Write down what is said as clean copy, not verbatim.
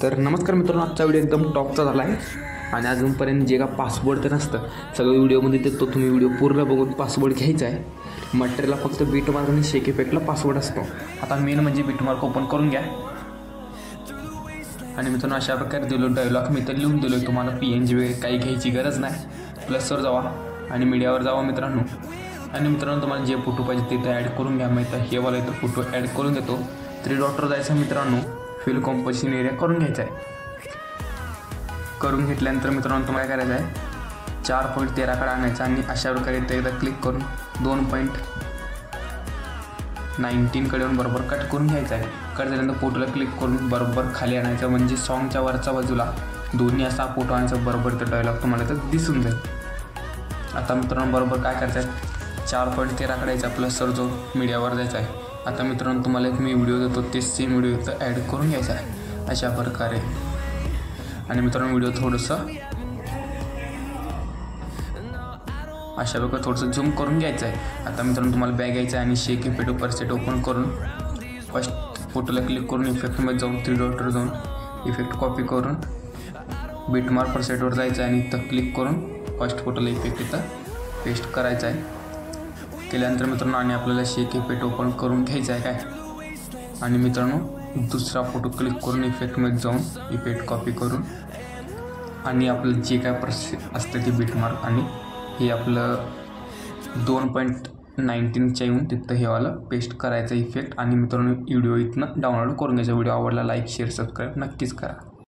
तर नमस्कार मित्रांनो, आजचा व्हिडिओ एकदम टॉपचा झाला आहे आणि अजूनपर्यंत जे का पासवर्ड तर नसतं सगळं व्हिडिओमध्ये देतो. तुम्ही व्हिडिओ पूर्ण बघून पासवर्ड घ्यायचा आहे. मटेरियलला फक्त बीटमार्क आणि शेक इफेक्टला पासवर्ड असतो. आता मेन म्हणजे बीटमार्क ओपन करून घ्या आणि मित्रांनो अशा प्रकारे दिलो डायलॉग मी तर लिहून दिलो आहे. तुम्हाला PNG वगैरे काही घ्यायची गरज नाही. प्लसवर जावा आणि मीडियावर जावा मित्रांनो. आणि मित्रांनो तुम्हाला जे फोटो पाहिजे तिथे ॲड करून घ्या. मी तर हे वाला इथं फोटो ॲड करून देतो. 3 डॉटवर जायचं मित्रांनो, फिल कॉम्पोजिशन एरिया करून घ्यायचा आहे. करून घेतल्यानंतर मित्रांनो तुम्हाला काय करायचं आहे, 4.13 आणायचं आणि अशा प्रकारे इथे एकदा क्लिक करून 2.19 कडे येऊन बरोबर कट करून घ्यायचं आहे. कट झाल्यानंतर फोटोला क्लिक करून बरोबर खाली आणायचं, म्हणजे सॉन्गच्या वरच्या बाजूला दोन्ही असा फोटो आणायचा. बरोबर तर डायलॉग तुम्हाला तर दिसून जाईल. आता मित्रांनो बरोबर काय करायचं आहे, 4.13 कडे यायचा, प्लसवर जो मीडियावर जायचा आहे. आता मित्रांनो तुम्हाला एक मी व्हिडिओ देतो, ते सेम व्हिडिओ इथं ॲड करून घ्यायचा आहे अशा प्रकारे. आणि मित्रांनो व्हिडिओ थोडंसं अशा प्रकारे थोडंसं झूम करून घ्यायचं आहे. आता मित्रांनो तुम्हाला बॅग घ्यायचं आहे आणि शेक इफेक्ट परसेट ओपन करून फर्स्ट फोटोला क्लिक करून इफेक्टमध्ये जाऊन 3 डॉटवर जाऊन इफेक्ट कॉपी करून बीटमार्क परसेटवर जायचं आहे आणि इथं क्लिक करून फर्स्ट फोटोला इफेक्ट इथं पेस्ट करायचा आहे. केल्यानंतर मित्रांनो आणि आपल्याला शेक इफेक्ट ओपन करून घ्यायचा आहे काय. आणि मित्रांनो दुसरा फोटो क्लिक करून इफेक्टमध्ये जाऊन इफेक्ट कॉपी करून आणि आपलं जे काय असतं ते बीटमार्क आणि हे आपलं 2.19च्या येऊन तिथं हे वाला पेस्ट करायचं इफेक्ट. आणि मित्रांनो व्हिडिओ इथनं डाउनलोड करून घ्यायचा. व्हिडिओ आवडला लाईक शेअर सबस्क्राईब नक्कीच करा.